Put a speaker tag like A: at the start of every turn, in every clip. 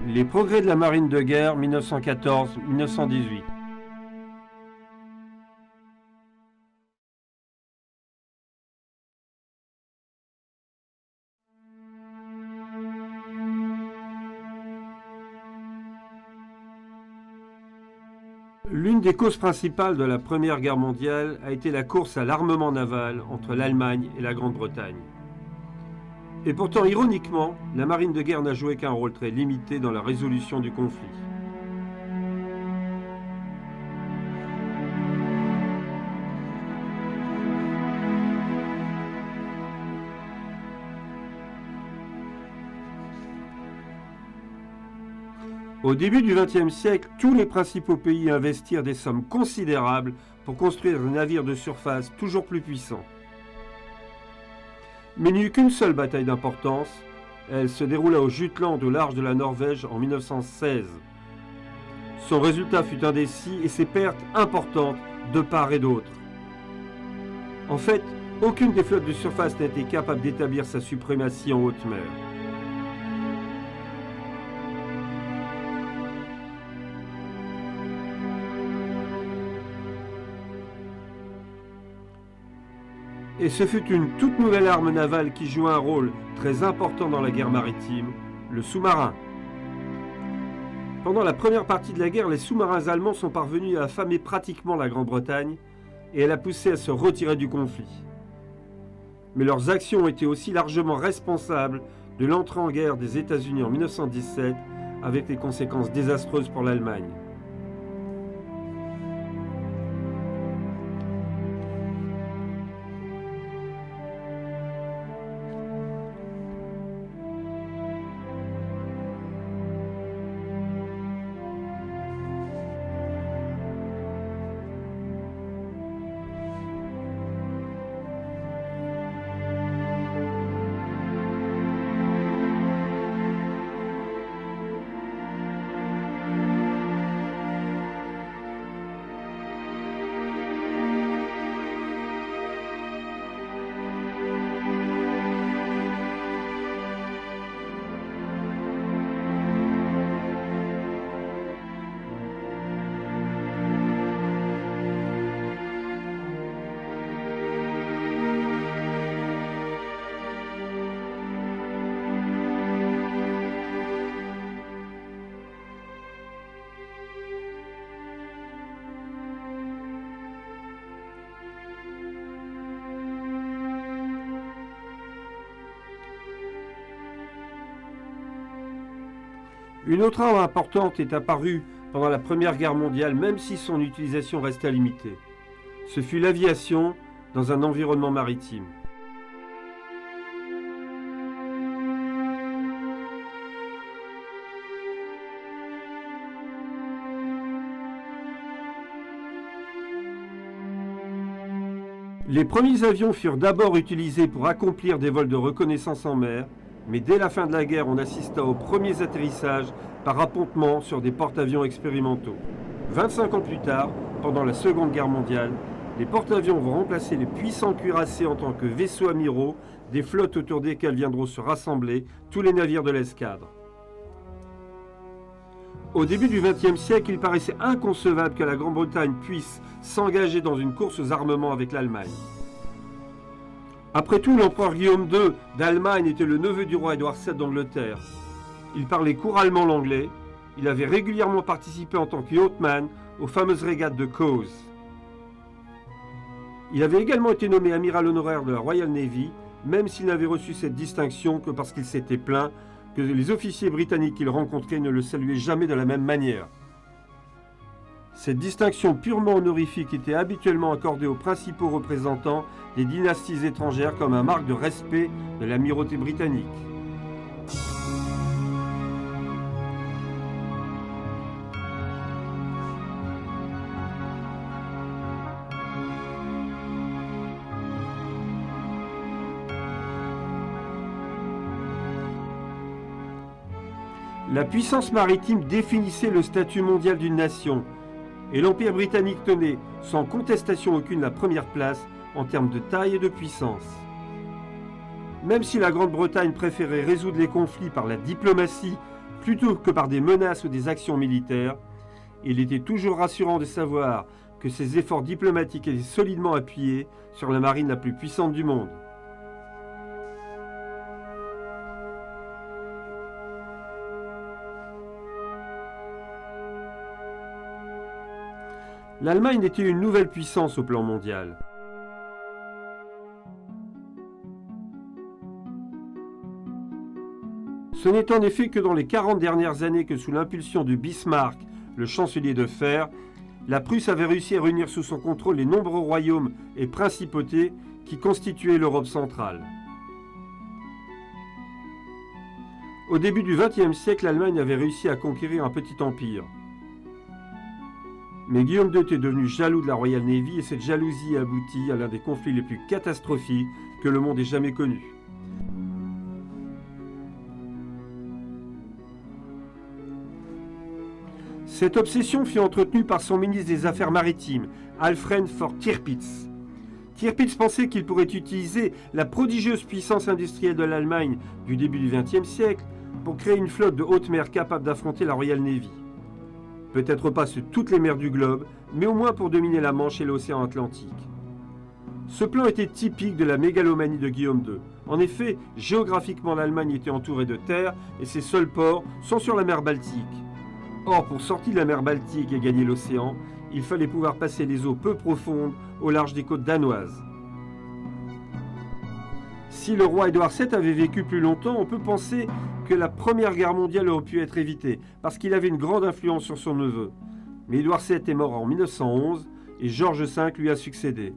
A: Les progrès de la marine de guerre 1914-1918. L'une des causes principales de la Première Guerre mondiale a été la course à l'armement naval entre l'Allemagne et la Grande-Bretagne. Et pourtant, ironiquement, la marine de guerre n'a joué qu'un rôle très limité dans la résolution du conflit. Au début du XXe siècle, tous les principaux pays investirent des sommes considérables pour construire des navires de surface toujours plus puissants. Mais il n'y eut qu'une seule bataille d'importance. Elle se déroula au Jutland au large de la Norvège en 1916. Son résultat fut indécis et ses pertes importantes de part et d'autre. En fait, aucune des flottes de surface n'a été capable d'établir sa suprématie en haute mer. Et ce fut une toute nouvelle arme navale qui joua un rôle très important dans la guerre maritime, le sous-marin. Pendant la première partie de la guerre, les sous-marins allemands sont parvenus à affamer pratiquement la Grande-Bretagne et elle a poussé à se retirer du conflit. Mais leurs actions ont été aussi largement responsables de l'entrée en guerre des États-Unis en 1917 avec des conséquences désastreuses pour l'Allemagne. Une autre arme importante est apparue pendant la Première Guerre mondiale, même si son utilisation restait limitée. Ce fut l'aviation dans un environnement maritime. Les premiers avions furent d'abord utilisés pour accomplir des vols de reconnaissance en mer, mais dès la fin de la guerre, on assista aux premiers atterrissages par appontement sur des porte-avions expérimentaux. 25 ans plus tard, pendant la Seconde Guerre mondiale, les porte-avions vont remplacer les puissants cuirassés en tant que vaisseaux amiraux, des flottes autour desquelles viendront se rassembler tous les navires de l'escadre. Au début du XXe siècle, il paraissait inconcevable que la Grande-Bretagne puisse s'engager dans une course aux armements avec l'Allemagne. Après tout, l'empereur Guillaume II d'Allemagne était le neveu du roi Édouard VII d'Angleterre. Il parlait couramment l'anglais. Il avait régulièrement participé en tant que yachtman aux fameuses régates de Cowes. Il avait également été nommé amiral honoraire de la Royal Navy, même s'il n'avait reçu cette distinction que parce qu'il s'était plaint que les officiers britanniques qu'il rencontrait ne le saluaient jamais de la même manière. Cette distinction purement honorifique était habituellement accordée aux principaux représentants des dynasties étrangères comme un marque de respect de l'amirauté britannique. La puissance maritime définissait le statut mondial d'une nation, et l'Empire britannique tenait, sans contestation aucune, la première place en termes de taille et de puissance. Même si la Grande-Bretagne préférait résoudre les conflits par la diplomatie plutôt que par des menaces ou des actions militaires. Il était toujours rassurant de savoir que ses efforts diplomatiques étaient solidement appuyés sur la marine la plus puissante du monde. L'Allemagne était une nouvelle puissance au plan mondial. Ce n'est en effet que dans les 40 dernières années que sous l'impulsion de Bismarck, le chancelier de fer, la Prusse avait réussi à réunir sous son contrôle les nombreux royaumes et principautés qui constituaient l'Europe centrale. Au début du XXe siècle, l'Allemagne avait réussi à conquérir un petit empire. Mais Guillaume II était devenu jaloux de la Royal Navy et cette jalousie aboutit à l'un des conflits les plus catastrophiques que le monde ait jamais connus. Cette obsession fut entretenue par son ministre des Affaires maritimes, Alfred von Tirpitz. Tirpitz pensait qu'il pourrait utiliser la prodigieuse puissance industrielle de l'Allemagne du début du XXe siècle pour créer une flotte de haute mer capable d'affronter la Royal Navy. Peut-être pas sur toutes les mers du globe, mais au moins pour dominer la Manche et l'océan Atlantique. Ce plan était typique de la mégalomanie de Guillaume II. En effet, géographiquement l'Allemagne était entourée de terres et ses seuls ports sont sur la mer Baltique. Or, pour sortir de la mer Baltique et gagner l'océan, il fallait pouvoir passer les eaux peu profondes au large des côtes danoises. Si le roi Édouard VII avait vécu plus longtemps, on peut penser que la Première Guerre mondiale aurait pu être évitée, parce qu'il avait une grande influence sur son neveu. Mais Édouard VII est mort en 1911 et George V lui a succédé.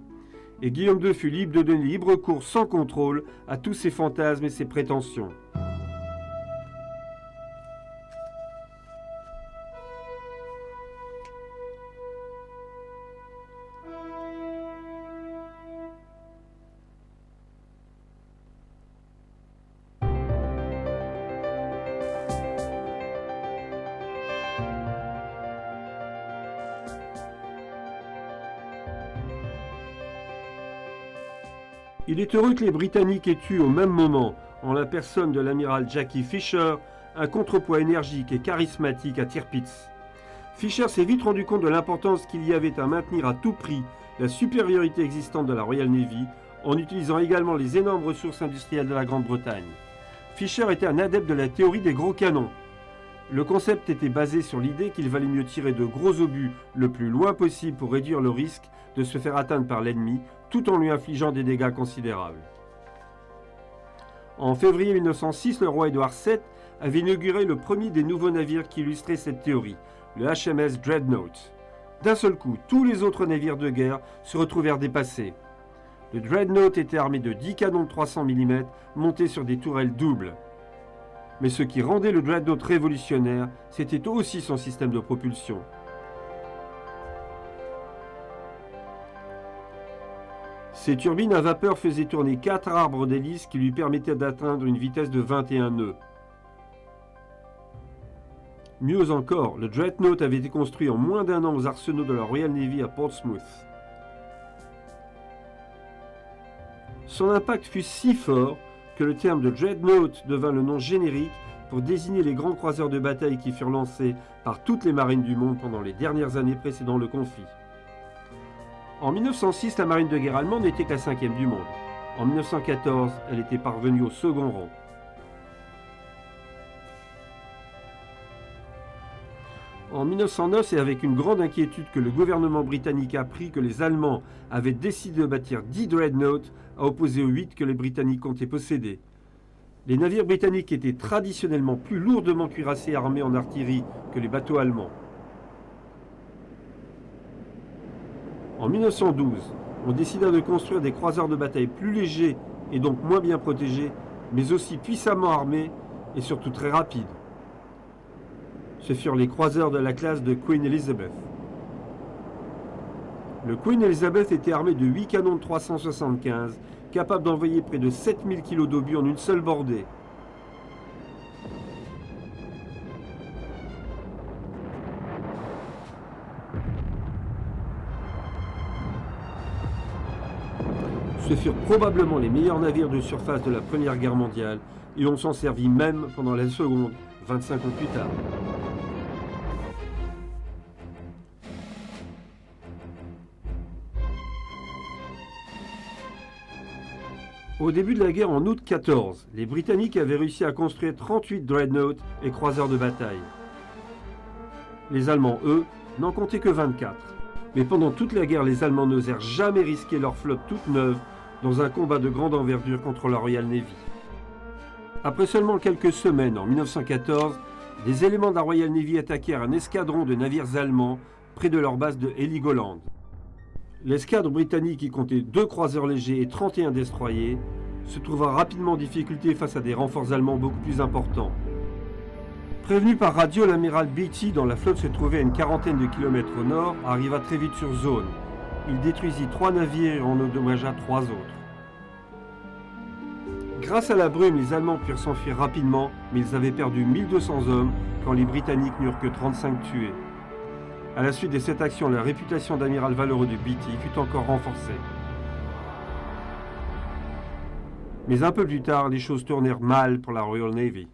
A: Et Guillaume II fut libre de donner libre cours sans contrôle à tous ses fantasmes et ses prétentions. Il est heureux que les Britanniques aient eu au même moment, en la personne de l'amiral Jackie Fisher, un contrepoids énergique et charismatique à Tirpitz. Fisher s'est vite rendu compte de l'importance qu'il y avait à maintenir à tout prix la supériorité existante de la Royal Navy, en utilisant également les énormes ressources industrielles de la Grande-Bretagne. Fisher était un adepte de la théorie des gros canons. Le concept était basé sur l'idée qu'il valait mieux tirer de gros obus le plus loin possible pour réduire le risque de se faire atteindre par l'ennemi, tout en lui infligeant des dégâts considérables. En février 1906, le roi Édouard VII avait inauguré le premier des nouveaux navires qui illustraient cette théorie, le HMS Dreadnought. D'un seul coup, tous les autres navires de guerre se retrouvèrent dépassés. Le Dreadnought était armé de 10 canons de 300 mm montés sur des tourelles doubles. Mais ce qui rendait le Dreadnought révolutionnaire, c'était aussi son système de propulsion. Ces turbines à vapeur faisaient tourner 4 arbres d'hélice qui lui permettaient d'atteindre une vitesse de 21 nœuds. Mieux encore, le Dreadnought avait été construit en moins d'1 an aux arsenaux de la Royal Navy à Portsmouth. Son impact fut si fort que le terme de Dreadnought devint le nom générique pour désigner les grands croiseurs de bataille qui furent lancés par toutes les marines du monde pendant les dernières années précédant le conflit. En 1906, la marine de guerre allemande n'était que la 5e du monde. En 1914, elle était parvenue au second rang. En 1909, c'est avec une grande inquiétude que le gouvernement britannique apprit que les Allemands avaient décidé de bâtir 10 Dreadnoughts à opposer aux 8 que les Britanniques comptaient posséder. Les navires britanniques étaient traditionnellement plus lourdement cuirassés et armés en artillerie que les bateaux allemands. En 1912, on décida de construire des croiseurs de bataille plus légers et donc moins bien protégés, mais aussi puissamment armés et surtout très rapides. Ce furent les croiseurs de la classe de Queen Elizabeth. Le Queen Elizabeth était armé de 8 canons de 375, capables d'envoyer près de 7000 kg d'obus en une seule bordée. Ce furent probablement les meilleurs navires de surface de la Première Guerre mondiale et on s'en servit même pendant la seconde, 25 ans plus tard. Au début de la guerre en août 14, les Britanniques avaient réussi à construire 38 dreadnoughts et croiseurs de bataille. Les Allemands, eux, n'en comptaient que 24. Mais pendant toute la guerre, les Allemands n'osèrent jamais risquer leur flotte toute neuve dans un combat de grande envergure contre la Royal Navy. Après seulement quelques semaines, en 1914, des éléments de la Royal Navy attaquèrent un escadron de navires allemands près de leur base de Heligoland. L'escadre britannique, qui comptait 2 croiseurs légers et 31 destroyers, se trouva rapidement en difficulté face à des renforts allemands beaucoup plus importants. Prévenu par radio, l'amiral Beatty, dont la flotte se trouvait à une quarantaine de kilomètres au nord, arriva très vite sur zone. Il détruisit 3 navires et en endommagea 3 autres. Grâce à la brume, les Allemands purent s'enfuir rapidement, mais ils avaient perdu 1200 hommes quand les Britanniques n'eurent que 35 tués. À la suite de cette action, la réputation d'amiral valeureux de Beatty fut encore renforcée. Mais un peu plus tard, les choses tournèrent mal pour la Royal Navy.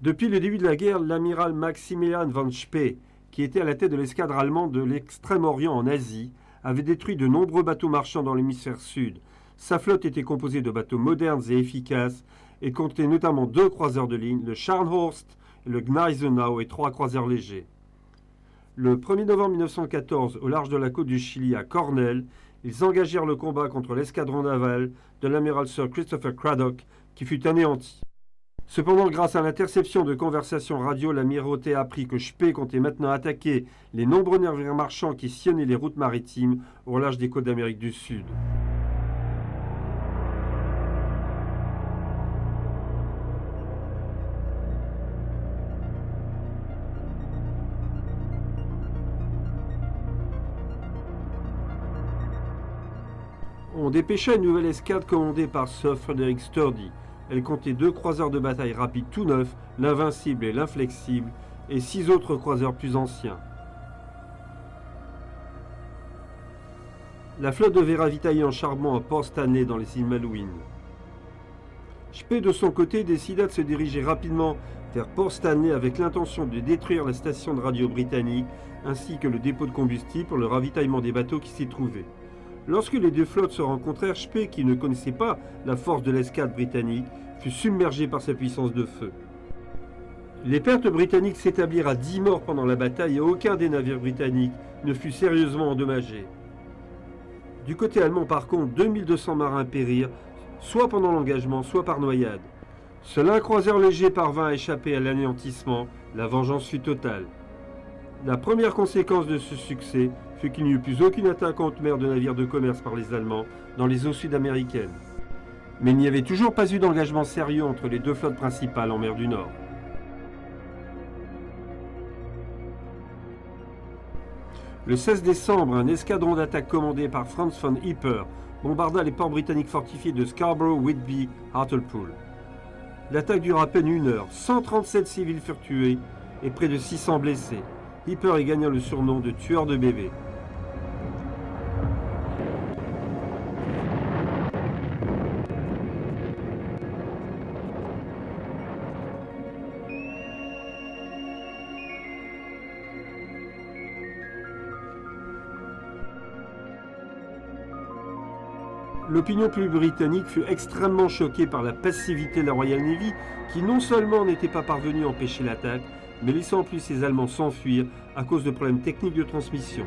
A: Depuis le début de la guerre, l'amiral Maximilian von Spee, qui était à la tête de l'escadre allemande de l'Extrême-Orient en Asie, avait détruit de nombreux bateaux marchands dans l'hémisphère sud. Sa flotte était composée de bateaux modernes et efficaces et comptait notamment 2 croiseurs de ligne, le Scharnhorst, le Gneisenau et 3 croiseurs légers. Le 1er novembre 1914, au large de la côte du Chili à Cornell, ils engagèrent le combat contre l'escadron naval de l'amiral Sir Christopher Cradock, qui fut anéanti. Cependant, grâce à l'interception de conversations radio, l'amirauté apprit que Spee comptait maintenant attaquer les nombreux navires marchands qui sillonnaient les routes maritimes au large des côtes d'Amérique du Sud. On dépêcha une nouvelle escadre commandée par Sir Frederick Sturdy. Elle comptait 2 croiseurs de bataille rapides tout neufs, l'Invincible et l'Inflexible, et 6 autres croiseurs plus anciens. La flotte devait ravitailler en charbon à Port Stanley dans les îles Malouines. Spee, de son côté, décida de se diriger rapidement vers Port Stanley avec l'intention de détruire la station de radio britannique ainsi que le dépôt de combustible pour le ravitaillement des bateaux qui s'y trouvaient. Lorsque les 2 flottes se rencontrèrent, Spee, qui ne connaissait pas la force de l'escadre britannique, fut submergé par sa puissance de feu. Les pertes britanniques s'établirent à 10 morts pendant la bataille et aucun des navires britanniques ne fut sérieusement endommagé. Du côté allemand, par contre, 2200 marins périrent, soit pendant l'engagement, soit par noyade. Seul un croiseur léger parvint à échapper à l'anéantissement, la vengeance fut totale. La première conséquence de ce succès fut qu'il n'y eut plus aucune attaque en haute mer de navires de commerce par les Allemands dans les eaux sud-américaines. Mais il n'y avait toujours pas eu d'engagement sérieux entre les 2 flottes principales en mer du Nord. Le 16 décembre, un escadron d'attaque commandé par Franz von Hipper bombarda les ports britanniques fortifiés de Scarborough, Whitby, Hartlepool. L'attaque dura à peine 1 heure, 137 civils furent tués et près de 600 blessés. Hipper y gagna le surnom de tueur de bébés. L'opinion publique britannique fut extrêmement choquée par la passivité de la Royal Navy, qui non seulement n'était pas parvenue à empêcher l'attaque, mais laissant en plus ces Allemands s'enfuir à cause de problèmes techniques de transmission.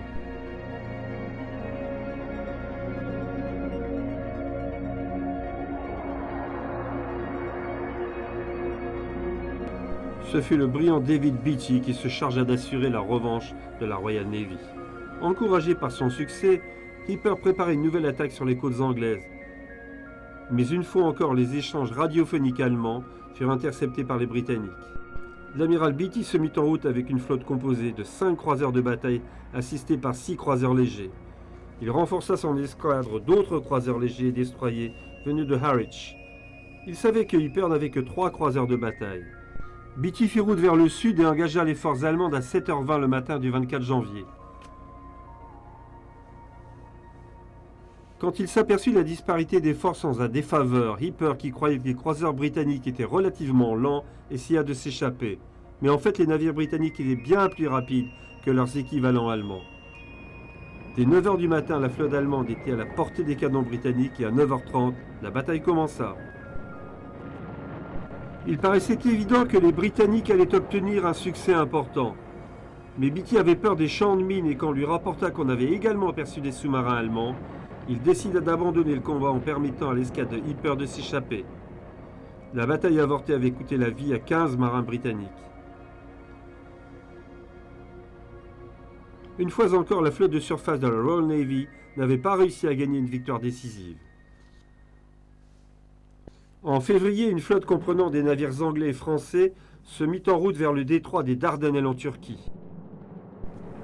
A: Ce fut le brillant David Beatty qui se chargea d'assurer la revanche de la Royal Navy. Encouragé par son succès, Hipper préparait une nouvelle attaque sur les côtes anglaises. Mais une fois encore, les échanges radiophoniques allemands furent interceptés par les Britanniques. L'amiral Beatty se mit en route avec une flotte composée de 5 croiseurs de bataille assistés par 6 croiseurs légers. Il renforça son escadre d'autres croiseurs légers et destroyers venus de Harwich. Il savait que Hipper n'avait que 3 croiseurs de bataille. Beatty fit route vers le sud et engagea les forces allemandes à 7h20 le matin du 24 janvier. Quand il s'aperçut de la disparité des forces en sa défaveur, Hipper, qui croyait que les croiseurs britanniques étaient relativement lents, essaya de s'échapper. Mais en fait, les navires britanniques étaient bien plus rapides que leurs équivalents allemands. Dès 9 h du matin, la flotte allemande était à la portée des canons britanniques et à 9 h 30, la bataille commença. Il paraissait évident que les Britanniques allaient obtenir un succès important. Mais Beatty avait peur des champs de mines et quand on lui rapporta qu'on avait également aperçu des sous-marins allemands, il décida d'abandonner le combat en permettant à l'escadre de Hipper de s'échapper. La bataille avortée avait coûté la vie à 15 marins britanniques. Une fois encore, la flotte de surface de la Royal Navy n'avait pas réussi à gagner une victoire décisive. En février, une flotte comprenant des navires anglais et français se mit en route vers le détroit des Dardanelles en Turquie.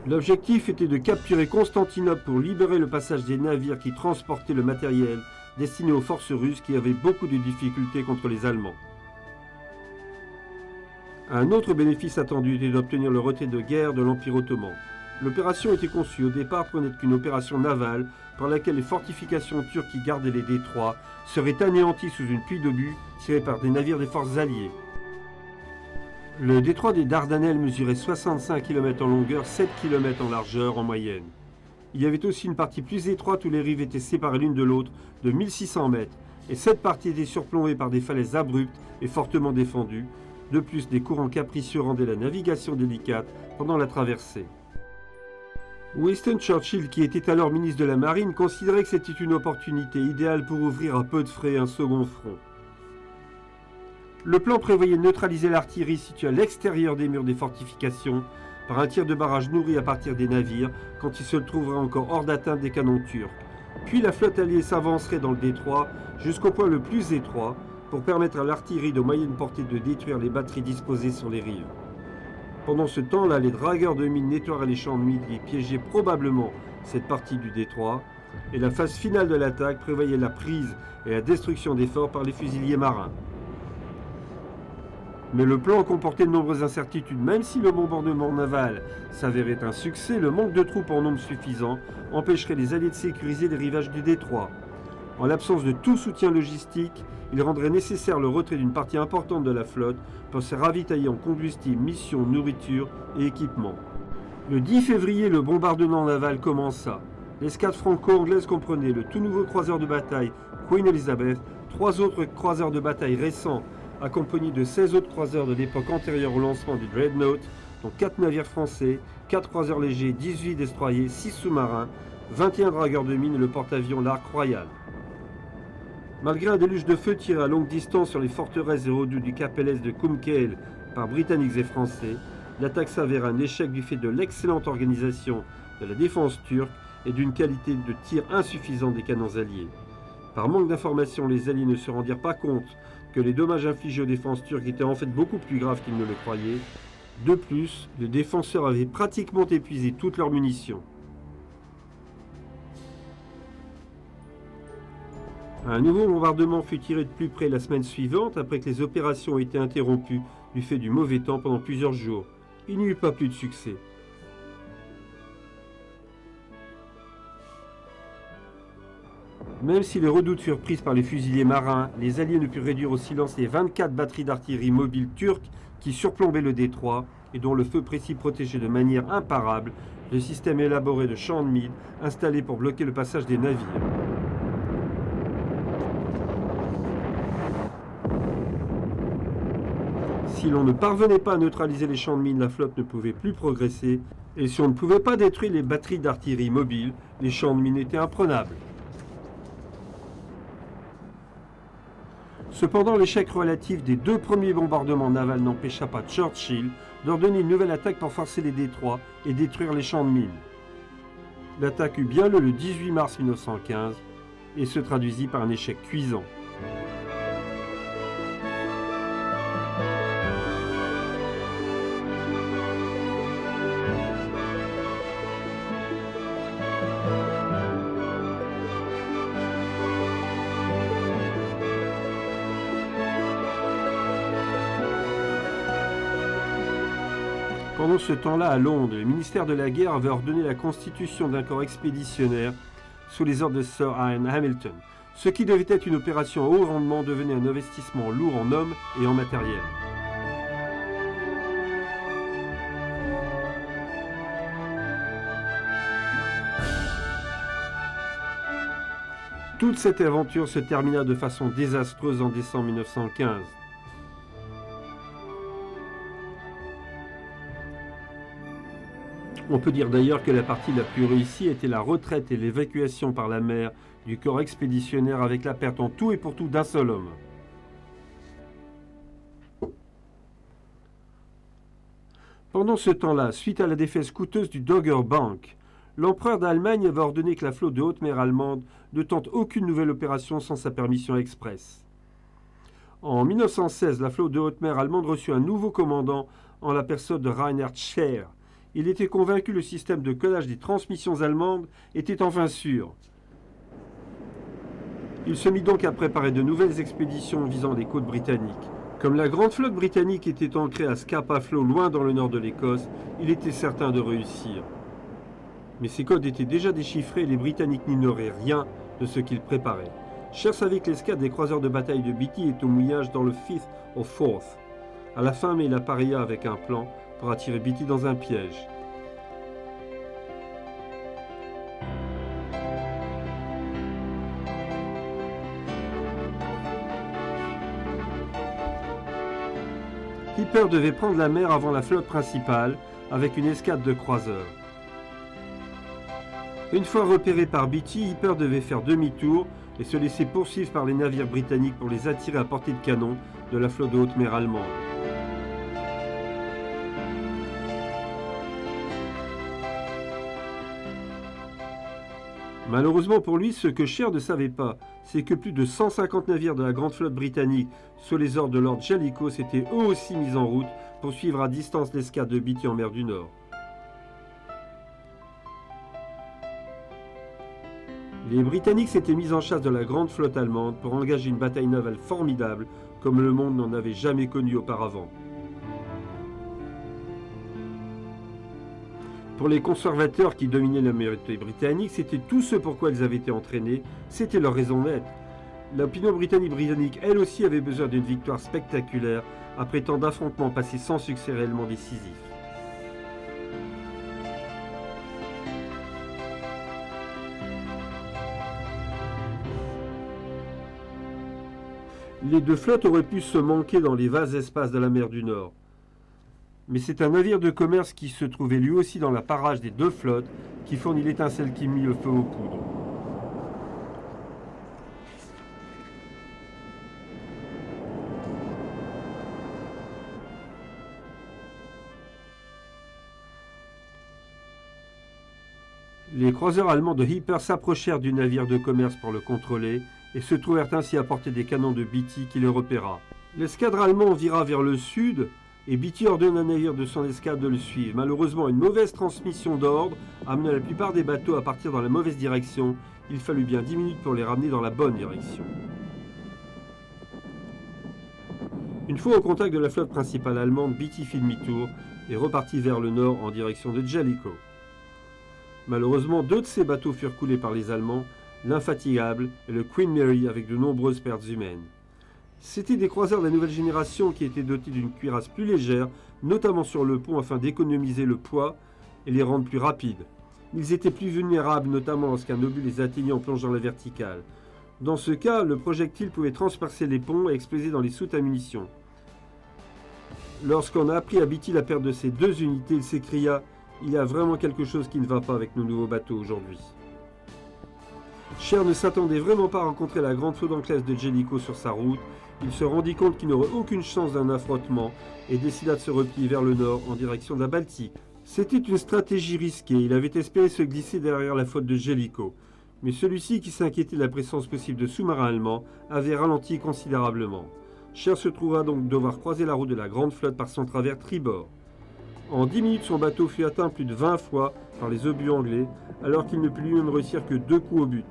A: L'objectif était de capturer Constantinople pour libérer le passage des navires qui transportaient le matériel destiné aux forces russes qui avaient beaucoup de difficultés contre les Allemands. Un autre bénéfice attendu était d'obtenir le retrait de guerre de l'Empire ottoman. L'opération était conçue au départ pour n'être qu'une opération navale par laquelle les fortifications turques qui gardaient les détroits seraient anéanties sous une pluie d'obus tirés par des navires des forces alliées. Le détroit des Dardanelles mesurait 65 km en longueur, 7 km en largeur en moyenne. Il y avait aussi une partie plus étroite où les rives étaient séparées l'une de l'autre de 1600 mètres, et cette partie était surplombée par des falaises abruptes et fortement défendues. De plus, des courants capricieux rendaient la navigation délicate pendant la traversée. Winston Churchill, qui était alors ministre de la Marine, considérait que c'était une opportunité idéale pour ouvrir à peu de frais un second front. Le plan prévoyait de neutraliser l'artillerie située à l'extérieur des murs des fortifications par un tir de barrage nourri à partir des navires quand il se trouverait encore hors d'atteinte des canons turcs. Puis la flotte alliée s'avancerait dans le détroit jusqu'au point le plus étroit pour permettre à l'artillerie de moyenne portée de détruire les batteries disposées sur les rives. Pendant ce temps-là, les dragueurs de mines nettoieraient les champs de mines qui piégeaient probablement cette partie du détroit, et la phase finale de l'attaque prévoyait la prise et la destruction des forts par les fusiliers marins. Mais le plan comportait de nombreuses incertitudes. Même si le bombardement naval s'avérait un succès, le manque de troupes en nombre suffisant empêcherait les Alliés de sécuriser les rivages du détroit. En l'absence de tout soutien logistique, il rendrait nécessaire le retrait d'une partie importante de la flotte pour se ravitailler en combustible, munitions, nourriture et équipements. Le 10 février, le bombardement naval commença. L'escadre franco-anglaise comprenait le tout nouveau croiseur de bataille Queen Elizabeth, 3 autres croiseurs de bataille récents, accompagnés de 16 autres croiseurs de l'époque antérieure au lancement du Dreadnought, dont 4 navires français, 4 croiseurs légers, 18 destroyers, 6 sous-marins, 21 dragueurs de mine et le porte-avions l'Ark Royal. Malgré un déluge de feu tiré à longue distance sur les forteresses et redoutes du Cap Helles de Kumkale par Britanniques et Français, l'attaque s'avéra un échec du fait de l'excellente organisation de la défense turque et d'une qualité de tir insuffisante des canons alliés. Par manque d'informations, les Alliés ne se rendirent pas compte que les dommages infligés aux défenses turques étaient en fait beaucoup plus graves qu'ils ne le croyaient. De plus, les défenseurs avaient pratiquement épuisé toutes leurs munitions. Un nouveau bombardement fut tiré de plus près la semaine suivante après que les opérations ont été interrompues du fait du mauvais temps pendant plusieurs jours. Il n'y eut pas plus de succès. Même si les redoutes furent prises par les fusiliers marins, les Alliés ne purent réduire au silence les 24 batteries d'artillerie mobile turques qui surplombaient le détroit et dont le feu précis protégeait de manière imparable le système élaboré de champs de mines installés pour bloquer le passage des navires. Si l'on ne parvenait pas à neutraliser les champs de mines, la flotte ne pouvait plus progresser, et si on ne pouvait pas détruire les batteries d'artillerie mobile, les champs de mines étaient imprenables. Cependant, l'échec relatif des 2 premiers bombardements navals n'empêcha pas Churchill d'ordonner une nouvelle attaque pour forcer les détroits et détruire les champs de mines. L'attaque eut bien lieu le 18 mars 1915 et se traduisit par un échec cuisant. Pendant ce temps-là, à Londres, le ministère de la Guerre avait ordonné la constitution d'un corps expéditionnaire sous les ordres de Sir Ian Hamilton. Ce qui devait être une opération à haut rendement devenait un investissement lourd en hommes et en matériel. Toute cette aventure se termina de façon désastreuse en décembre 1915. On peut dire d'ailleurs que la partie la plus réussie était la retraite et l'évacuation par la mer du corps expéditionnaire avec la perte en tout et pour tout d'un seul homme. Pendant ce temps-là, suite à la défaite coûteuse du Dogger Bank, l'empereur d'Allemagne avait ordonné que la flotte de haute mer allemande ne tente aucune nouvelle opération sans sa permission expresse. En 1916, la flotte de haute mer allemande reçut un nouveau commandant en la personne de Reinhard Scheer. Il était convaincu que le système de codage des transmissions allemandes était enfin sûr. Il se mit donc à préparer de nouvelles expéditions visant les côtes britanniques. Comme la grande flotte britannique était ancrée à Scapa Flow, loin dans le nord de l'Écosse, il était certain de réussir. Mais ces codes étaient déjà déchiffrés et les Britanniques n'ignoraient rien de ce qu'ils préparaient. Scheer savait que l'escadre des croiseurs de bataille de Beatty est au mouillage dans le Firth of Forth. À la fin, mais il appareilla avec un plan pour attirer Beatty dans un piège. Hipper devait prendre la mer avant la flotte principale avec une escadre de croiseurs. Une fois repéré par Beatty, Hipper devait faire demi-tour et se laisser poursuivre par les navires britanniques pour les attirer à portée de canon de la flotte de haute mer allemande. Malheureusement pour lui, ce que Scheer ne savait pas, c'est que plus de 150 navires de la grande flotte britannique, sous les ordres de Lord Jellicoe, s'étaient eux aussi mis en route pour suivre à distance l'escadre de Beatty en mer du Nord. Les Britanniques s'étaient mis en chasse de la grande flotte allemande pour engager une bataille navale formidable comme le monde n'en avait jamais connu auparavant. Pour les conservateurs qui dominaient la minorité britannique, c'était tout ce pourquoi ils avaient été entraînés, c'était leur raison d'être. L'opinion britannique, elle aussi, avait besoin d'une victoire spectaculaire après tant d'affrontements passés sans succès réellement décisif. Les deux flottes auraient pu se manquer dans les vastes espaces de la mer du Nord. Mais c'est un navire de commerce qui se trouvait lui aussi dans la parage des deux flottes qui fournit l'étincelle qui mit le feu aux poudres. Les croiseurs allemands de Hipper s'approchèrent du navire de commerce pour le contrôler et se trouvèrent ainsi à portée des canons de Beatty qui le repéra. L'escadre allemande vira vers le sud et Beatty ordonne à un navire de son escadre de le suivre. Malheureusement, une mauvaise transmission d'ordre amena la plupart des bateaux à partir dans la mauvaise direction. Il fallut bien 10 minutes pour les ramener dans la bonne direction. Une fois au contact de la flotte principale allemande, Beatty fit demi-tour et repartit vers le nord en direction de Jellicoe. Malheureusement, deux de ces bateaux furent coulés par les Allemands, l'Infatigable et le Queen Mary avec de nombreuses pertes humaines. C'étaient des croiseurs de la nouvelle génération qui étaient dotés d'une cuirasse plus légère, notamment sur le pont afin d'économiser le poids et les rendre plus rapides. Ils étaient plus vulnérables, notamment lorsqu'un obus les atteignait en plongeant la verticale. Dans ce cas, le projectile pouvait transpercer les ponts et exploser dans les soutes à munitions. Lorsqu'on a appris à Beatty la perte de ces deux unités, il s'écria « Il y a vraiment quelque chose qui ne va pas avec nos nouveaux bateaux aujourd'hui ». Scheer ne s'attendait vraiment pas à rencontrer la grande flotte anglaise de Jellicoe sur sa route. Il se rendit compte qu'il n'aurait aucune chance d'un affrontement et décida de se replier vers le nord en direction de la Baltique. C'était une stratégie risquée, il avait espéré se glisser derrière la flotte de Jellicoe. Mais celui-ci, qui s'inquiétait de la présence possible de sous-marins allemands, avait ralenti considérablement. Scheer se trouva donc devoir croiser la route de la grande flotte par son travers tribord. En 10 minutes, son bateau fut atteint plus de 20 fois par les obus anglais, alors qu'il ne put lui-même réussir que 2 coups au but.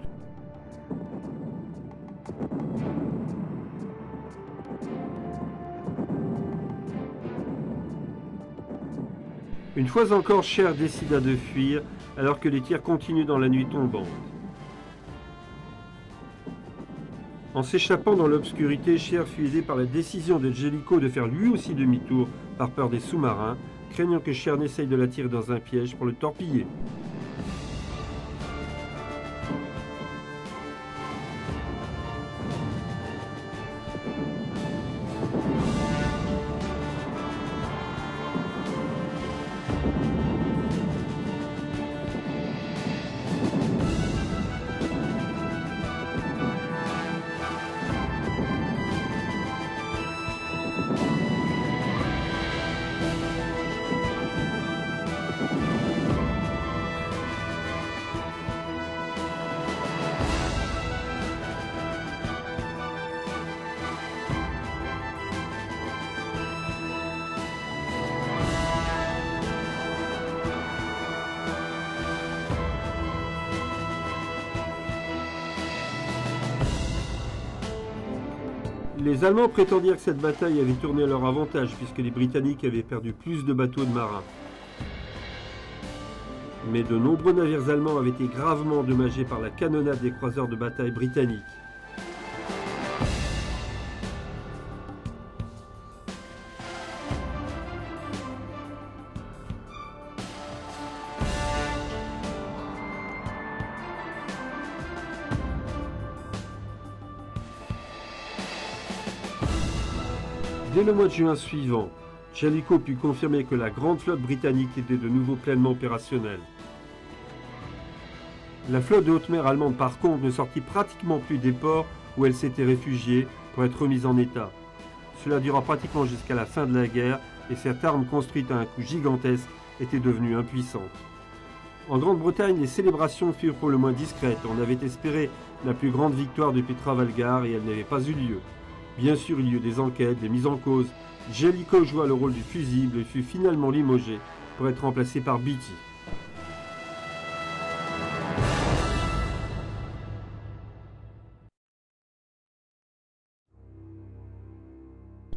A: Une fois encore, Scheer décida de fuir, alors que les tirs continuaient dans la nuit tombante. En s'échappant dans l'obscurité, Scheer fut aidé par la décision de Jellicoe de faire lui aussi demi-tour par peur des sous-marins, craignant que Scheer n'essaye de l'attirer dans un piège pour le torpiller. Les Allemands prétendirent que cette bataille avait tourné à leur avantage puisque les Britanniques avaient perdu plus de bateaux de marins. Mais de nombreux navires allemands avaient été gravement endommagés par la canonnade des croiseurs de bataille britanniques. Dès le mois de juin suivant, Jellicoe put confirmer que la grande flotte britannique était de nouveau pleinement opérationnelle. La flotte de haute mer allemande par contre ne sortit pratiquement plus des ports où elle s'était réfugiée pour être remise en état. Cela dura pratiquement jusqu'à la fin de la guerre et cette arme construite à un coût gigantesque était devenue impuissante. En Grande-Bretagne, les célébrations furent pour le moins discrètes. On avait espéré la plus grande victoire depuis Trafalgar et elle n'avait pas eu lieu. Bien sûr, il y eut des enquêtes, des mises en cause. Jellicoe joua le rôle du fusible et fut finalement limogé pour être remplacé par Beatty.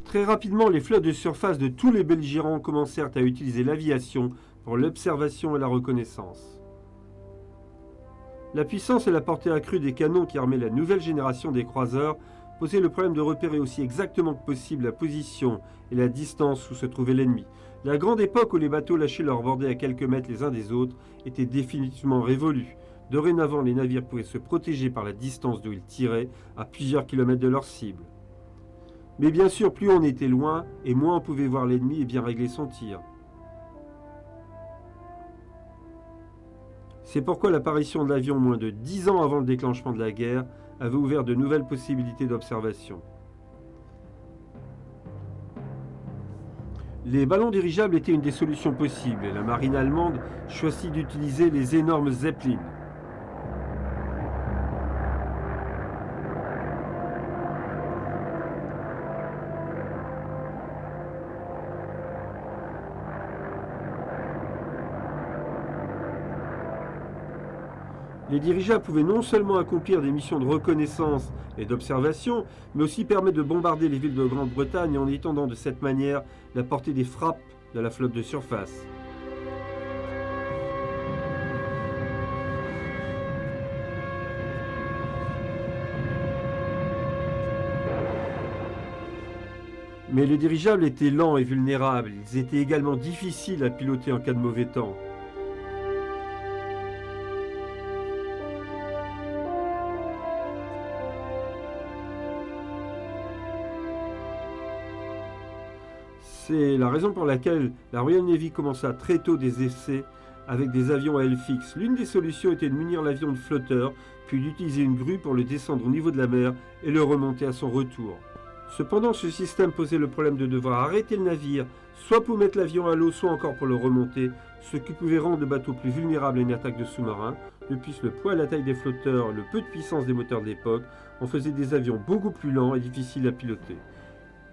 A: Très rapidement, les flottes de surface de tous les belligérants commencèrent à utiliser l'aviation pour l'observation et la reconnaissance. La puissance et la portée accrue des canons qui armaient la nouvelle génération des croiseurs posait le problème de repérer aussi exactement que possible la position et la distance où se trouvait l'ennemi. La grande époque où les bateaux lâchaient leurs bordées à quelques mètres les uns des autres était définitivement révolue. Dorénavant, les navires pouvaient se protéger par la distance d'où ils tiraient, à plusieurs kilomètres de leur cible. Mais bien sûr, plus on était loin, et moins on pouvait voir l'ennemi et bien régler son tir. C'est pourquoi l'apparition de l'avion moins de 10 ans avant le déclenchement de la guerre avait ouvert de nouvelles possibilités d'observation. Les ballons dirigeables étaient une des solutions possibles et la marine allemande choisit d'utiliser les énormes Zeppelin. Les dirigeables pouvaient non seulement accomplir des missions de reconnaissance et d'observation, mais aussi permettre de bombarder les villes de Grande-Bretagne en étendant de cette manière la portée des frappes de la flotte de surface. Mais les dirigeables étaient lents et vulnérables, ils étaient également difficiles à piloter en cas de mauvais temps. C'est la raison pour laquelle la Royal Navy commença très tôt des essais avec des avions à aile fixe. L'une des solutions était de munir l'avion de flotteurs, puis d'utiliser une grue pour le descendre au niveau de la mer et le remonter à son retour. Cependant, ce système posait le problème de devoir arrêter le navire, soit pour mettre l'avion à l'eau, soit encore pour le remonter, ce qui pouvait rendre le bateau plus vulnérable à une attaque de sous-marins. De plus, le poids et la taille des flotteurs et le peu de puissance des moteurs de l'époque en faisaient des avions beaucoup plus lents et difficiles à piloter.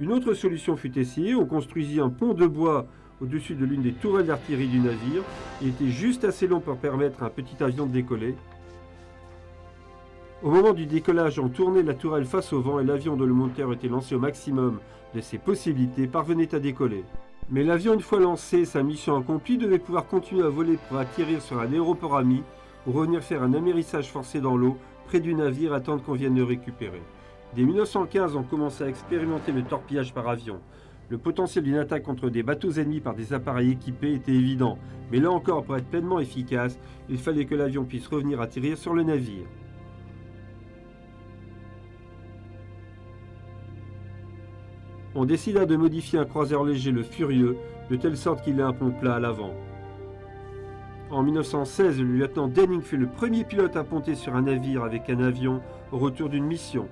A: Une autre solution fut essayée, on construisit un pont de bois au-dessus de l'une des tourelles d'artillerie du navire. Il était juste assez long pour permettre à un petit avion de décoller. Au moment du décollage, on tournait la tourelle face au vent et l'avion dont le moteur était lancé au maximum de ses possibilités parvenait à décoller. Mais l'avion, une fois lancé, sa mission accomplie, devait pouvoir continuer à voler pour atterrir sur un aéroport ami ou revenir faire un amérissage forcé dans l'eau près du navire, attendre qu'on vienne le récupérer. Dès 1915, on commence à expérimenter le torpillage par avion. Le potentiel d'une attaque contre des bateaux ennemis par des appareils équipés était évident, mais là encore, pour être pleinement efficace, il fallait que l'avion puisse revenir atterrir sur le navire. On décida de modifier un croiseur léger, le Furieux, de telle sorte qu'il ait un pont plat à l'avant. En 1916, le lieutenant Denning fut le premier pilote à ponter sur un navire avec un avion au retour d'une mission.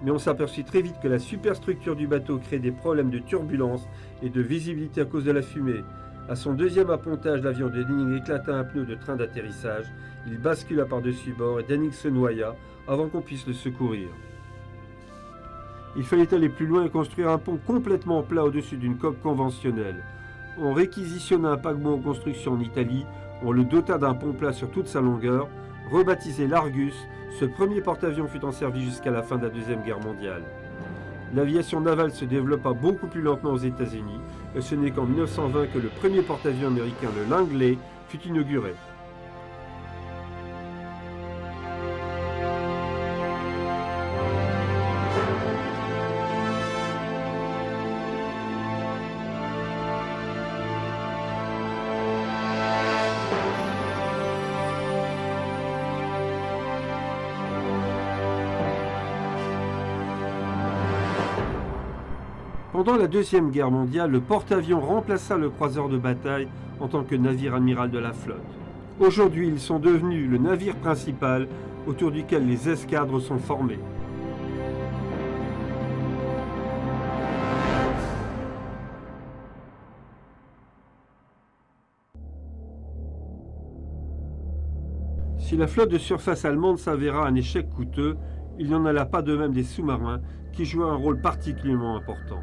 A: Mais on s'aperçut très vite que la superstructure du bateau créait des problèmes de turbulence et de visibilité à cause de la fumée. À son deuxième appontage, l'avion de Denning éclata un pneu de train d'atterrissage. Il bascula par-dessus bord et Denning se noya avant qu'on puisse le secourir. Il fallait aller plus loin et construire un pont complètement plat au-dessus d'une coque conventionnelle. On réquisitionna un paquebot en construction en Italie, on le dota d'un pont plat sur toute sa longueur, rebaptisé l'Argus. Ce premier porte-avions fut en service jusqu'à la fin de la Deuxième Guerre mondiale. L'aviation navale se développa beaucoup plus lentement aux États-Unis, et ce n'est qu'en 1920 que le premier porte-avions américain, le Langley, fut inauguré. Pendant la Deuxième Guerre mondiale, le porte-avions remplaça le croiseur de bataille en tant que navire amiral de la flotte. Aujourd'hui, ils sont devenus le navire principal autour duquel les escadres sont formées. Si la flotte de surface allemande s'avéra un échec coûteux, il n'y en alla pas de même des sous-marins qui jouaient un rôle particulièrement important.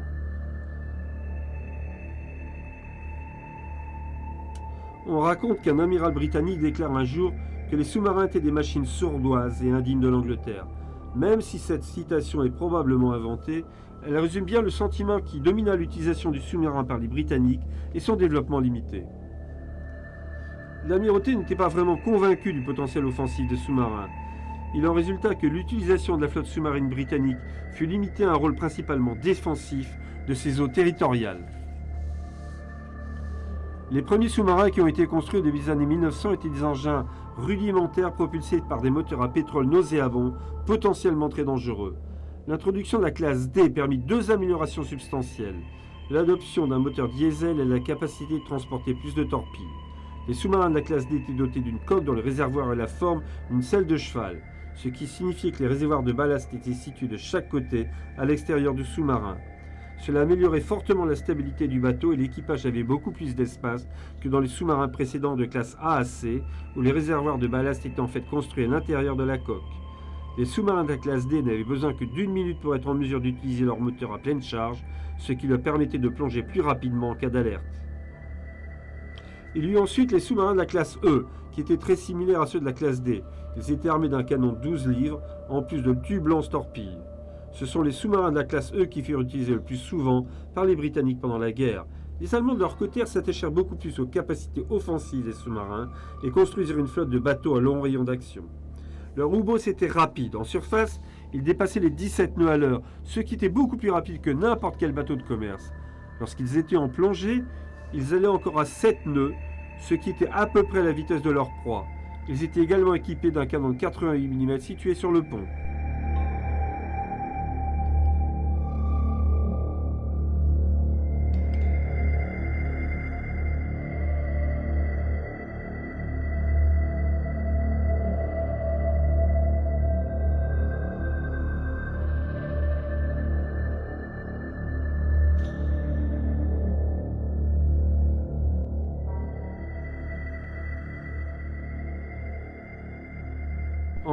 A: On raconte qu'un amiral britannique déclare un jour que les sous-marins étaient des machines sournoises et indignes de l'Angleterre. Même si cette citation est probablement inventée, elle résume bien le sentiment qui domina l'utilisation du sous-marin par les Britanniques et son développement limité. L'Amirauté n'était pas vraiment convaincue du potentiel offensif des sous-marins. Il en résulta que l'utilisation de la flotte sous-marine britannique fut limitée à un rôle principalement défensif de ses eaux territoriales. Les premiers sous-marins qui ont été construits au début des années 1900 étaient des engins rudimentaires propulsés par des moteurs à pétrole nauséabonds, potentiellement très dangereux. L'introduction de la classe D permit deux améliorations substantielles. L'adoption d'un moteur diesel et la capacité de transporter plus de torpilles. Les sous-marins de la classe D étaient dotés d'une coque dont le réservoir avait la forme d'une selle de cheval, ce qui signifiait que les réservoirs de ballast étaient situés de chaque côté à l'extérieur du sous-marin. Cela améliorait fortement la stabilité du bateau et l'équipage avait beaucoup plus d'espace que dans les sous-marins précédents de classe A à C, où les réservoirs de ballast étaient en fait construits à l'intérieur de la coque. Les sous-marins de la classe D n'avaient besoin que d'une minute pour être en mesure d'utiliser leur moteur à pleine charge, ce qui leur permettait de plonger plus rapidement en cas d'alerte. Il y eut ensuite les sous-marins de la classe E, qui étaient très similaires à ceux de la classe D. Ils étaient armés d'un canon de 12 livres, en plus de tubes lance-torpilles. Ce sont les sous-marins de la classe E qui furent utilisés le plus souvent par les Britanniques pendant la guerre. Les Allemands de leur côté s'attachèrent beaucoup plus aux capacités offensives des sous-marins et construisirent une flotte de bateaux à long rayon d'action. Leurs U-boats étaient rapides. En surface, ils dépassaient les 17 nœuds à l'heure, ce qui était beaucoup plus rapide que n'importe quel bateau de commerce. Lorsqu'ils étaient en plongée, ils allaient encore à 7 nœuds, ce qui était à peu près la vitesse de leur proie. Ils étaient également équipés d'un canon de 88 mm situé sur le pont.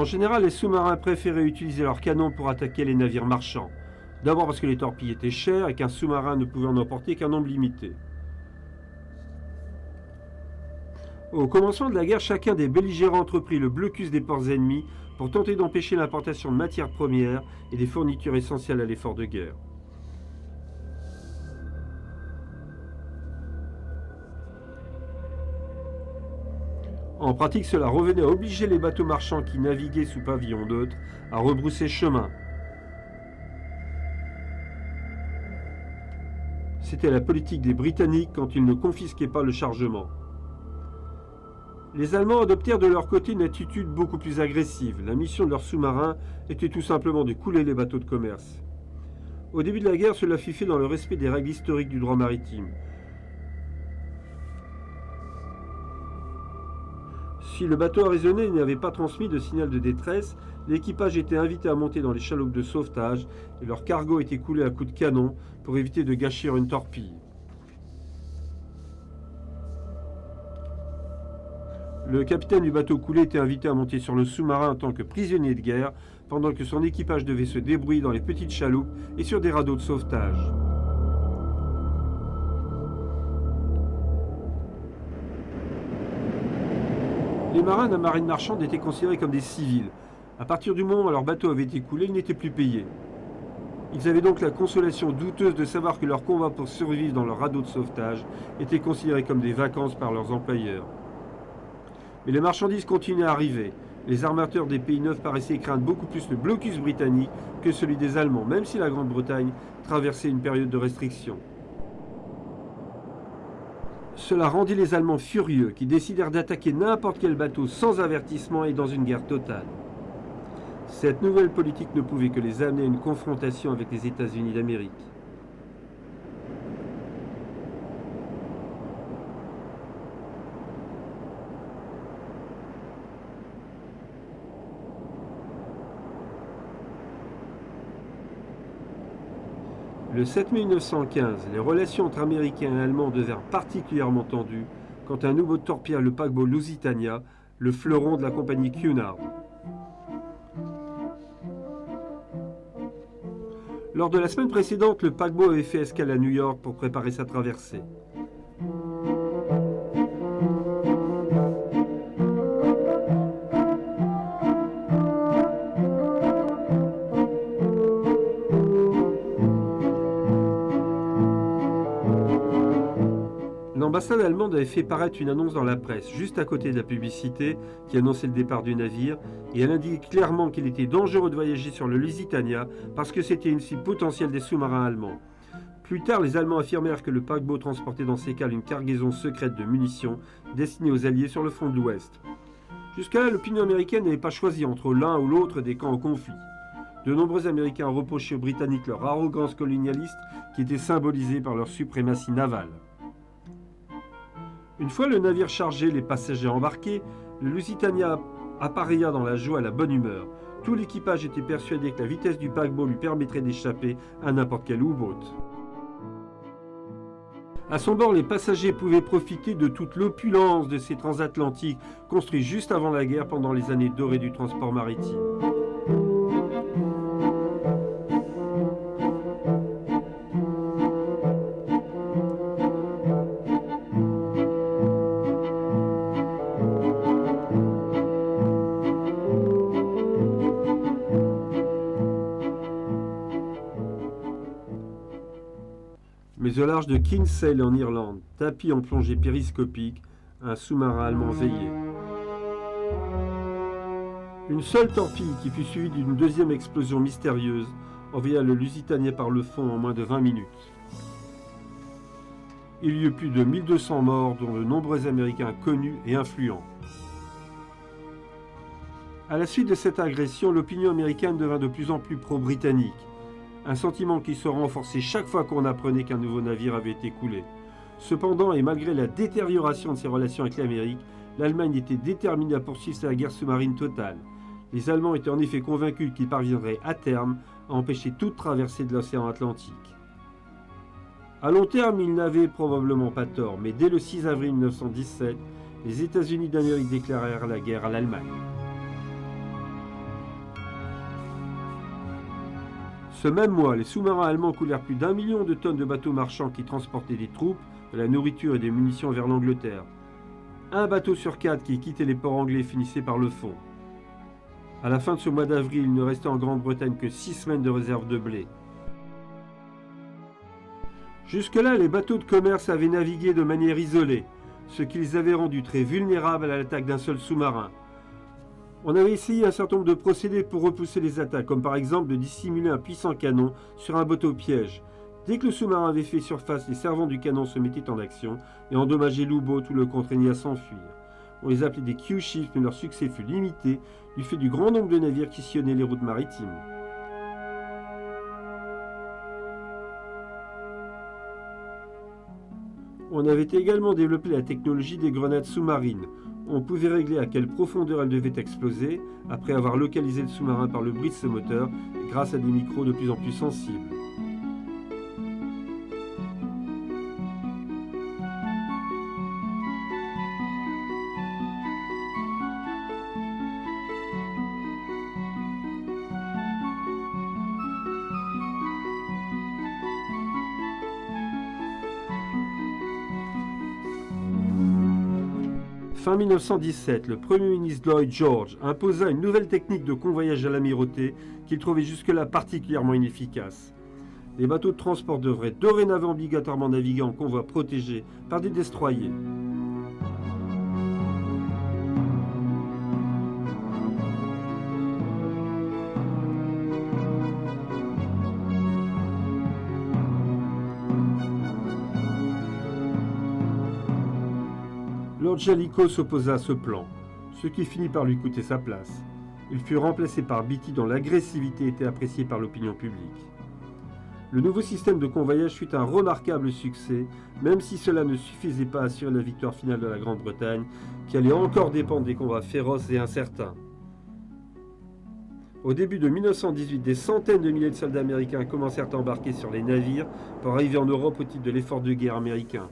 A: En général, les sous-marins préféraient utiliser leurs canons pour attaquer les navires marchands. D'abord parce que les torpilles étaient chères et qu'un sous-marin ne pouvait en emporter qu'un nombre limité. Au commencement de la guerre, chacun des belligérants entreprit le blocus des ports ennemis pour tenter d'empêcher l'importation de matières premières et des fournitures essentielles à l'effort de guerre. En pratique, cela revenait à obliger les bateaux marchands qui naviguaient sous pavillon d'autres à rebrousser chemin. C'était la politique des Britanniques quand ils ne confisquaient pas le chargement. Les Allemands adoptèrent de leur côté une attitude beaucoup plus agressive. La mission de leurs sous-marins était tout simplement de couler les bateaux de commerce. Au début de la guerre, cela fut fait dans le respect des règles historiques du droit maritime. Si le bateau arraisonné n'avait pas transmis de signal de détresse, l'équipage était invité à monter dans les chaloupes de sauvetage et leur cargo était coulé à coups de canon pour éviter de gâcher une torpille. Le capitaine du bateau coulé était invité à monter sur le sous-marin en tant que prisonnier de guerre, pendant que son équipage devait se débrouiller dans les petites chaloupes et sur des radeaux de sauvetage. Les marins de la marine marchande étaient considérés comme des civils. À partir du moment où leur bateau avait été coulé, ils n'étaient plus payés. Ils avaient donc la consolation douteuse de savoir que leur combat pour survivre dans leur radeau de sauvetage était considéré comme des vacances par leurs employeurs. Mais les marchandises continuaient à arriver. Les armateurs des pays neufs paraissaient craindre beaucoup plus le blocus britannique que celui des Allemands, même si la Grande-Bretagne traversait une période de restriction. Cela rendit les Allemands furieux, qui décidèrent d'attaquer n'importe quel bateau sans avertissement et dans une guerre totale. Cette nouvelle politique ne pouvait que les amener à une confrontation avec les États-Unis d'Amérique. Le 7 mai 1915, les relations entre Américains et Allemands devinrent particulièrement tendues quand un nouveau torpilla le paquebot Lusitania, le fleuron de la compagnie Cunard. Lors de la semaine précédente, le paquebot avait fait escale à New York pour préparer sa traversée. L'ambassade allemande avait fait paraître une annonce dans la presse, juste à côté de la publicité qui annonçait le départ du navire, et elle indiquait clairement qu'il était dangereux de voyager sur le Lusitania parce que c'était une cible potentielle des sous-marins allemands. Plus tard, les Allemands affirmèrent que le paquebot transportait dans ces cales une cargaison secrète de munitions destinée aux Alliés sur le front de l'Ouest. Jusqu'à-là, l'opinion américaine n'avait pas choisi entre l'un ou l'autre des camps en conflit. De nombreux Américains reprochaient aux Britanniques leur arrogance colonialiste qui était symbolisée par leur suprématie navale. Une fois le navire chargé, les passagers embarqués, le Lusitania appareilla dans la joie et la bonne humeur. Tout l'équipage était persuadé que la vitesse du paquebot lui permettrait d'échapper à n'importe quel U-boat. À son bord, les passagers pouvaient profiter de toute l'opulence de ces transatlantiques construits juste avant la guerre pendant les années dorées du transport maritime. Mais au large de Kinsale en Irlande, tapis en plongée périscopique, un sous-marin allemand veillait. Une seule torpille qui fut suivie d'une deuxième explosion mystérieuse envoya le Lusitania par le fond en moins de 20 minutes. Il y eut plus de 1200 morts, dont de nombreux Américains connus et influents. À la suite de cette agression, l'opinion américaine devint de plus en plus pro-britannique. Un sentiment qui se renforçait chaque fois qu'on apprenait qu'un nouveau navire avait été coulé. Cependant, et malgré la détérioration de ses relations avec l'Amérique, l'Allemagne était déterminée à poursuivre sa guerre sous-marine totale. Les Allemands étaient en effet convaincus qu'ils parviendraient à terme à empêcher toute traversée de l'océan Atlantique. À long terme, ils n'avaient probablement pas tort, mais dès le 6 avril 1917, les États-Unis d'Amérique déclarèrent la guerre à l'Allemagne. Ce même mois, les sous-marins allemands coulèrent plus d'1 million de tonnes de bateaux marchands qui transportaient des troupes, de la nourriture et des munitions vers l'Angleterre. Un bateau sur 4 qui quittait les ports anglais finissait par le fond. À la fin de ce mois d'avril, il ne restait en Grande-Bretagne que 6 semaines de réserve de blé. Jusque-là, les bateaux de commerce avaient navigué de manière isolée, ce qui les avait rendus très vulnérables à l'attaque d'un seul sous-marin. On avait essayé un certain nombre de procédés pour repousser les attaques, comme par exemple de dissimuler un puissant canon sur un bateau piège. Dès que le sous-marin avait fait surface, les servants du canon se mettaient en action et endommageaient l'U-boat ou le contraignaient à s'enfuir. On les appelait des Q-ships, mais leur succès fut limité du fait du grand nombre de navires qui sillonnaient les routes maritimes. On avait également développé la technologie des grenades sous-marines. On pouvait régler à quelle profondeur elles devaient exploser, après avoir localisé le sous-marin par le bruit de ce moteur, grâce à des micros de plus en plus sensibles. Fin 1917, le Premier ministre Lloyd George imposa une nouvelle technique de convoyage à l'amirauté qu'il trouvait jusque-là particulièrement inefficace. Les bateaux de transport devraient dorénavant obligatoirement naviguer en convoi protégé par des destroyers. Lord Jellicoe s'opposa à ce plan, ce qui finit par lui coûter sa place. Il fut remplacé par Beatty dont l'agressivité était appréciée par l'opinion publique. Le nouveau système de convoyage fut un remarquable succès, même si cela ne suffisait pas à assurer la victoire finale de la Grande-Bretagne, qui allait encore dépendre des combats féroces et incertains. Au début de 1918, des centaines de milliers de soldats américains commencèrent à embarquer sur les navires pour arriver en Europe au titre de l'effort de guerre américain.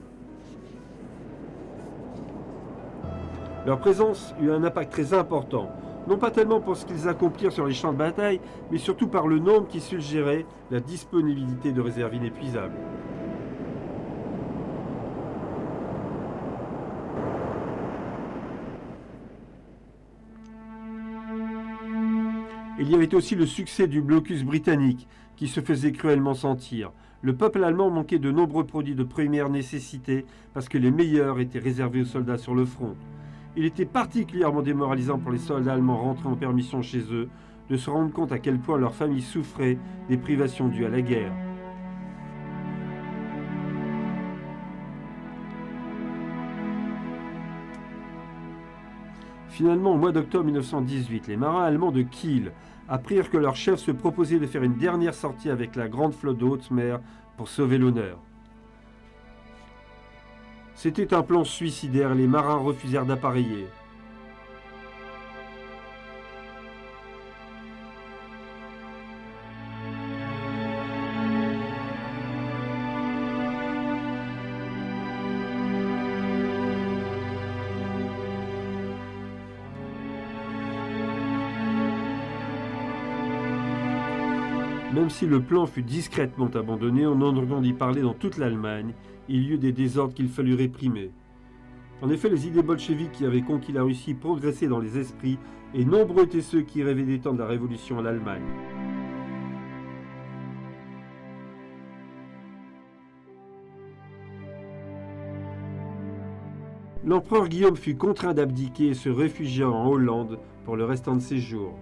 A: Leur présence eut un impact très important, non pas tellement pour ce qu'ils accomplirent sur les champs de bataille, mais surtout par le nombre qui suggérait la disponibilité de réserves inépuisables. Il y avait aussi le succès du blocus britannique, qui se faisait cruellement sentir. Le peuple allemand manquait de nombreux produits de première nécessité parce que les meilleurs étaient réservés aux soldats sur le front. Il était particulièrement démoralisant pour les soldats allemands rentrés en permission chez eux de se rendre compte à quel point leur famille souffrait des privations dues à la guerre. Finalement, au mois d'octobre 1918, les marins allemands de Kiel apprirent que leur chef se proposait de faire une dernière sortie avec la grande flotte de haute mer pour sauver l'honneur. C'était un plan suicidaire et les marins refusèrent d'appareiller. Même si le plan fut discrètement abandonné, on en entendit parler dans toute l'Allemagne. Il y eut des désordres qu'il fallut réprimer. En effet, les idées bolcheviques qui avaient conquis la Russie progressaient dans les esprits, et nombreux étaient ceux qui rêvaient d'étendre la révolution à l'Allemagne. L'empereur Guillaume fut contraint d'abdiquer et se réfugia en Hollande pour le restant de ses jours.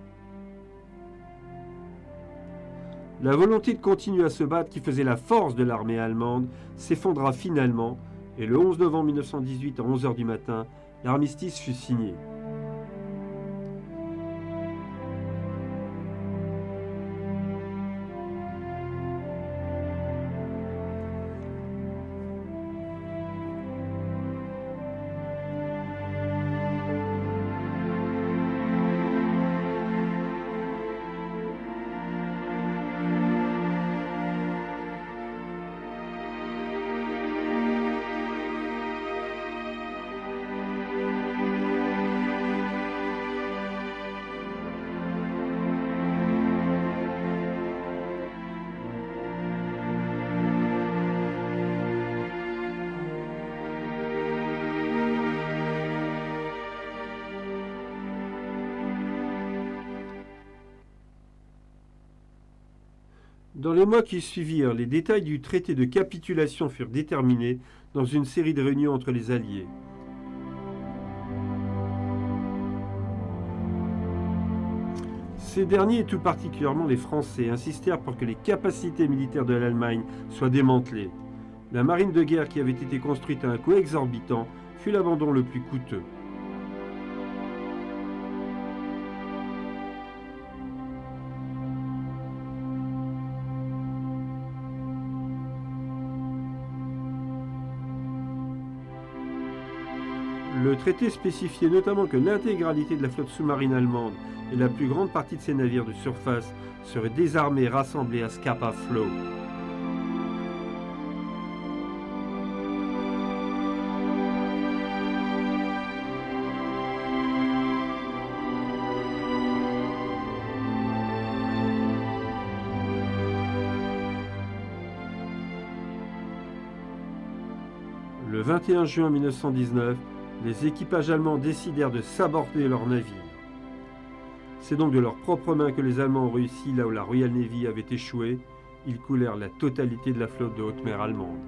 A: La volonté de continuer à se battre qui faisait la force de l'armée allemande s'effondra finalement et le 11 novembre 1918 à 11 h du matin, l'armistice fut signé. Dans les mois qui suivirent, les détails du traité de capitulation furent déterminés dans une série de réunions entre les Alliés. Ces derniers, et tout particulièrement les Français, insistèrent pour que les capacités militaires de l'Allemagne soient démantelées. La marine de guerre qui avait été construite à un coût exorbitant fut l'abandon le plus coûteux. Le traité spécifiait notamment que l'intégralité de la flotte sous-marine allemande et la plus grande partie de ses navires de surface seraient désarmés et rassemblés à Scapa Flow. Le 21 juin 1919, les équipages allemands décidèrent de saborder leurs navires. C'est donc de leurs propres mains que les Allemands ont réussi là où la Royal Navy avait échoué. Ils coulèrent la totalité de la flotte de haute mer allemande.